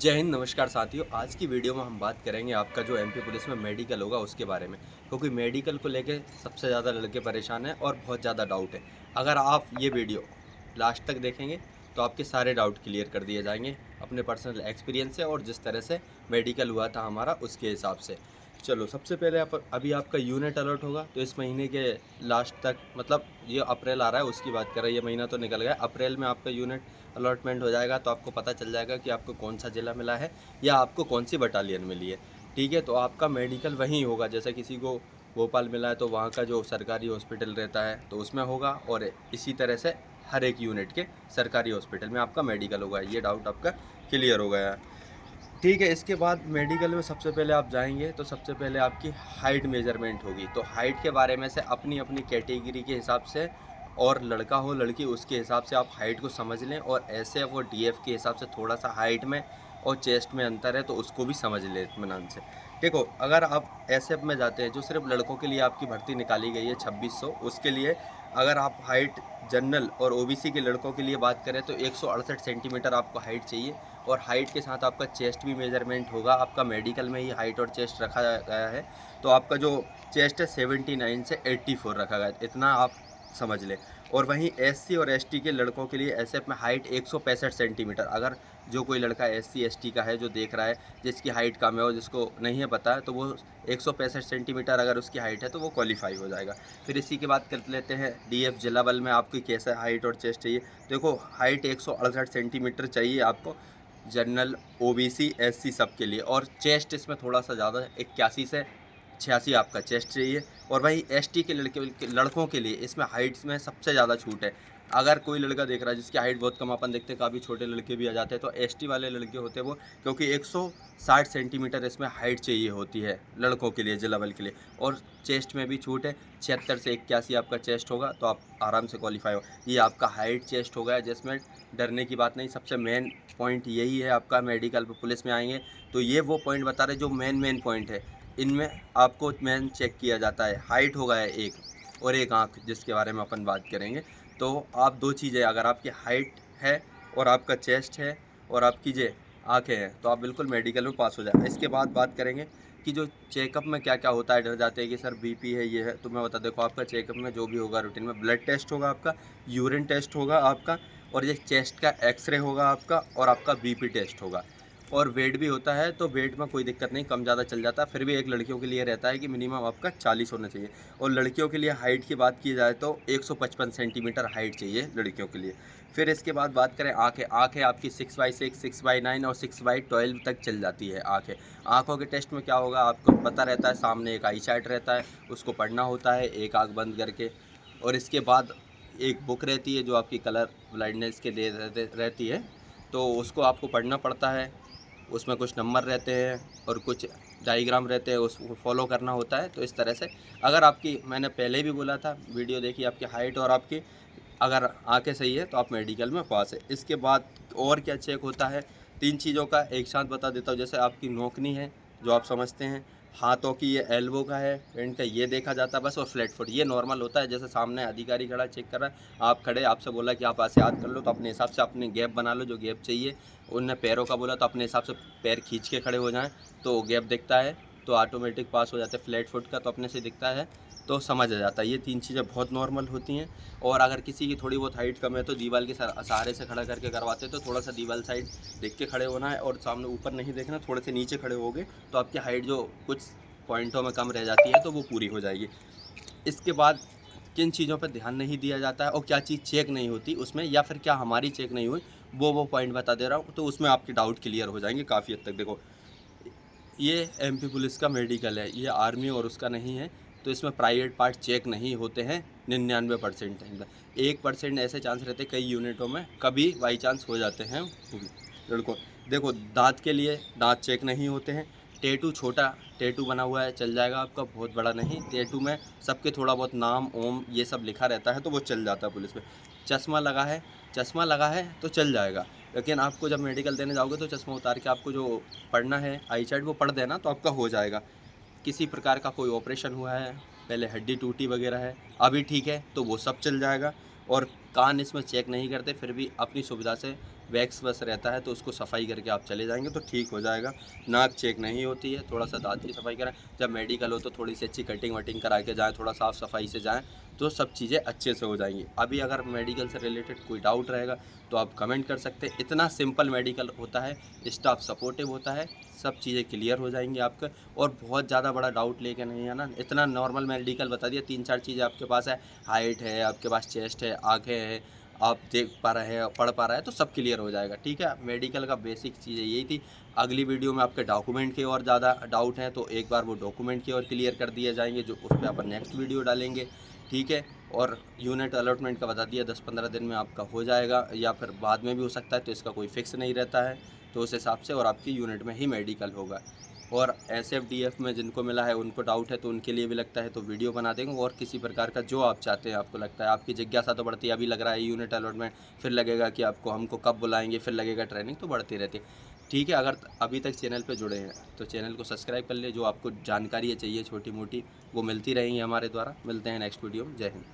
जय हिंद, नमस्कार साथियों। आज की वीडियो में हम बात करेंगे आपका जो एमपी पुलिस में मेडिकल होगा उसके बारे में, क्योंकि मेडिकल को लेके सबसे ज़्यादा लड़के परेशान हैं और बहुत ज़्यादा डाउट है। अगर आप ये वीडियो लास्ट तक देखेंगे तो आपके सारे डाउट क्लियर कर दिए जाएंगे अपने पर्सनल एक्सपीरियंस से और जिस तरह से मेडिकल हुआ था हमारा उसके हिसाब से। चलो, सबसे पहले अभी आपका यूनिट अलर्ट होगा तो इस महीने के लास्ट तक, मतलब ये अप्रैल आ रहा है उसकी बात कर रहा है, ये महीना तो निकल गया। अप्रैल में आपका यूनिट अलॉटमेंट हो जाएगा तो आपको पता चल जाएगा कि आपको कौन सा ज़िला मिला है या आपको कौन सी बटालियन मिली है। ठीक है, तो आपका मेडिकल वहीं होगा। जैसे किसी को भोपाल मिला है तो वहाँ का जो सरकारी हॉस्पिटल रहता है तो उसमें होगा, और इसी तरह से हर एक यूनिट के सरकारी हॉस्पिटल में आपका मेडिकल होगा। ये डाउट आपका क्लियर हो गया है। ठीक है, इसके बाद मेडिकल में सबसे पहले आप जाएंगे तो सबसे पहले आपकी हाइट मेजरमेंट होगी। तो हाइट के बारे में से अपनी अपनी कैटेगरी के हिसाब से, और लड़का हो लड़की उसके हिसाब से आप हाइट को समझ लें, और एसएफ और डीएफ के हिसाब से थोड़ा सा हाइट में और चेस्ट में अंतर है तो उसको भी समझ लें इत्मीनान से। देखो, अगर आप एसएफ में जाते हैं, जो सिर्फ लड़कों के लिए आपकी भर्ती निकाली गई है 2600, उसके लिए अगर आप हाइट जनरल और ओबीसी के लड़कों के लिए बात करें तो 168 सेंटीमीटर आपको हाइट चाहिए, और हाइट के साथ आपका चेस्ट भी मेजरमेंट होगा। आपका मेडिकल में ही हाइट और चेस्ट रखा गया है, तो आपका जो चेस्ट है 79 से 84 रखा गया है, इतना आप समझ लें। और वहीं एससी और एसटी के लड़कों के लिए एसएफ में हाइट 165 सेंटीमीटर। अगर जो कोई लड़का एससी एसटी का है जो देख रहा है, जिसकी हाइट कम है और जिसको नहीं है पता है, तो वो 165 सेंटीमीटर अगर उसकी हाइट है तो वो क्वालिफाई हो जाएगा। फिर इसी के बाद कर लेते हैं डीएफ जिला बल में आपकी कैसा हाइट और चेस्ट चाहिए। देखो, हाइट 168 सेंटीमीटर चाहिए आपको जनरल, ओबीसी, एससी सब के लिए, और चेस्ट इसमें थोड़ा सा ज़्यादा है, 81 से 86 आपका चेस्ट चाहिए। और वही एसटी के लड़कों के लिए इसमें हाइट्स में सबसे ज़्यादा छूट है। अगर कोई लड़का देख रहा है जिसकी हाइट बहुत कम, अपन देखते हैं काफ़ी छोटे लड़के भी आ जाते हैं, तो एसटी वाले लड़के होते हैं वो, क्योंकि 160 सेंटीमीटर इसमें हाइट चाहिए होती है लड़कों के लिए जिला बल के लिए। और चेस्ट में भी छूट है, 76 से 81 आपका चेस्ट होगा तो आप आराम से क्वालिफाई हो। ये आपका हाइट चेस्ट हो गया, जिसमें डरने की बात नहीं। सबसे मेन पॉइंट यही है आपका, मेडिकल पर पुलिस में आएंगे तो ये वो पॉइंट बता रहे जो मेन पॉइंट है। इनमें आपको मेन चेक किया जाता है। हाइट हो गया है एक, और एक आँख, जिसके बारे में अपन बात करेंगे। तो आप दो चीज़ें, अगर आपकी हाइट है और आपका चेस्ट है और आपकी जे आँखें हैं तो आप बिल्कुल मेडिकल में पास हो जाए। इसके बाद बात करेंगे कि जो चेकअप में क्या क्या होता है। डर जाते हैं कि सर बीपी है, ये है, तो मैं बता, देखो आपका चेकअप में जो भी होगा रूटीन में, ब्लड टेस्ट होगा आपका, यूरिन टेस्ट होगा आपका, और ये चेस्ट का एक्सरे होगा आपका, और आपका बीपी टेस्ट होगा। और वेट भी होता है, तो वेट में कोई दिक्कत नहीं, कम ज़्यादा चल जाता है। फिर भी एक लड़कियों के लिए रहता है कि मिनिमम आपका 40 होना चाहिए। और लड़कियों के लिए हाइट की बात की जाए तो 155 सेंटीमीटर हाइट चाहिए लड़कियों के लिए। फिर इसके बाद बात करें आँखें। आँखें आपकी 6/6, 6/9 और 6/12 तक चल जाती है आँखें। आँखों के टेस्ट में क्या होगा आपको पता रहता है, सामने एक आई चार्ट रहता है, उसको पढ़ना होता है एक आँख बंद करके। और इसके बाद एक बुक रहती है जो आपकी कलर ब्लाइंडनेस के लिए रहती है, तो उसको आपको पढ़ना पड़ता है। उसमें कुछ नंबर रहते हैं और कुछ डायग्राम रहते हैं, उसको फॉलो करना होता है। तो इस तरह से, अगर आपकी, मैंने पहले भी बोला था वीडियो देखिए, आपकी हाइट और आपकी अगर आंखें सही है तो आप मेडिकल में पास है। इसके बाद और क्या चेक होता है, तीन चीज़ों का एक साथ बता देता हूँ। जैसे आपकी नोकनी है जो आप समझते हैं, हाथों की ये एल्बो का है, पैंट का ये देखा जाता है बस, और फ्लैट फुट ये नॉर्मल होता है। जैसे सामने अधिकारी खड़ा चेक कर रहा है, आप खड़े, आपसे बोला कि आप ऐसे हाथ कर लो तो अपने हिसाब से अपने गैप बना लो जो गैप चाहिए। उनने पैरों का बोला तो अपने हिसाब से पैर खींच के खड़े हो जाएं तो गैप दिखता है तो ऑटोमेटिक पास हो जाते हैं। फ्लैट फुट का तो अपने से दिखता है तो समझ आ जाता है। ये तीन चीज़ें बहुत नॉर्मल होती हैं। और अगर किसी की थोड़ी बहुत हाइट कम है तो दीवार के सहारे से खड़ा करके करवाते हैं, तो थोड़ा सा दीवार साइड देख के खड़े होना है, और सामने ऊपर नहीं देखना, थोड़े से नीचे खड़े होगे तो आपकी हाइट जो कुछ पॉइंटों में कम रह जाती है तो वो पूरी हो जाएगी। इसके बाद किन चीज़ों पर ध्यान नहीं दिया जाता है और क्या चीज़ चेक नहीं होती उसमें, या फिर क्या हमारी चेक नहीं हुई, वो पॉइंट बता दे रहा हूँ, तो उसमें आपके डाउट क्लियर हो जाएंगे काफ़ी हद तक। देखो, ये एमपी पुलिस का मेडिकल है, ये आर्मी और उसका नहीं है, तो इसमें प्राइवेट पार्ट चेक नहीं होते हैं 99% टाइम का। 1% ऐसे चांस रहते हैं कई यूनिटों में, कभी बाई चांस हो जाते हैं वो भी लड़कों। देखो, दांत के लिए दांत चेक नहीं होते हैं। टेटू, छोटा टेटू बना हुआ है चल जाएगा आपका, बहुत बड़ा नहीं। टेटू में सबके थोड़ा बहुत नाम ओम ये सब लिखा रहता है तो वो चल जाता है पुलिस में। चश्मा लगा है तो चल जाएगा, लेकिन आपको जब मेडिकल देने जाओगे तो चश्मा उतार के आपको जो पढ़ना है आई चार्ट वो पढ़ देना तो आपका हो जाएगा। किसी प्रकार का कोई ऑपरेशन हुआ है, पहले हड्डी टूटी वगैरह है, अभी ठीक है, तो वो सब चल जाएगा। और कान इसमें चेक नहीं करते, फिर भी अपनी सुविधा से वैक्स बस रहता है, तो उसको सफाई करके आप चले जाएंगे तो ठीक हो जाएगा। नाक चेक नहीं होती है, थोड़ा सा दांत की सफाई कराएं। जब मेडिकल हो तो थोड़ी सी अच्छी कटिंग वटिंग करा के जाएँ, थोड़ा साफ़ सफाई से जाएँ, तो सब चीज़ें अच्छे से हो जाएंगी। अभी अगर मेडिकल से रिलेटेड कोई डाउट रहेगा तो आप कमेंट कर सकते हैं। इतना सिंपल मेडिकल होता है, स्टाफ सपोर्टिव होता है, सब चीज़ें क्लियर हो जाएंगी आपका। और बहुत ज़्यादा बड़ा डाउट लेके नहीं आना, इतना नॉर्मल मेडिकल बता दिया, 3-4 चीज़ें आपके पास है, हाइट है, आपके पास चेस्ट है, आँखें हैं, आप देख पा रहे हैं, पढ़ पा रहे हैं, तो सब क्लियर हो जाएगा। ठीक है, मेडिकल का बेसिक चीज़ें यही थी। अगली वीडियो में आपके डॉक्यूमेंट के और ज़्यादा डाउट हैं, तो एक बार वो डॉक्यूमेंट की और क्लियर कर दिए जाएंगे, जो उस पर अपन नेक्स्ट वीडियो डालेंगे। ठीक है, और यूनिट अलॉटमेंट का बता दिया, 10-15 दिन में आपका हो जाएगा, या फिर बाद में भी हो सकता है, तो इसका कोई फिक्स नहीं रहता है। तो उस हिसाब से और आपकी यूनिट में ही मेडिकल होगा। और एसएफडीएफ में जिनको मिला है, उनको डाउट है, तो उनके लिए भी लगता है तो वीडियो बना देंगे। और किसी प्रकार का जो आप चाहते हैं, आपको लगता है, आपकी जिज्ञासा तो बढ़ती है, अभी लग रहा है यूनिट अलॉटमेंट, फिर लगेगा कि आपको हमको कब बुलाएंगे, फिर लगेगा ट्रेनिंग, तो बढ़ती रहती है। ठीक है, अगर अभी तक चैनल पे जुड़े हैं तो चैनल को सब्सक्राइब कर ले, जो आपको जानकारी चाहिए छोटी मोटी वो मिलती रहेंगी हमारे द्वारा। मिलते हैं नेक्स्ट वीडियो में। जय हिंद।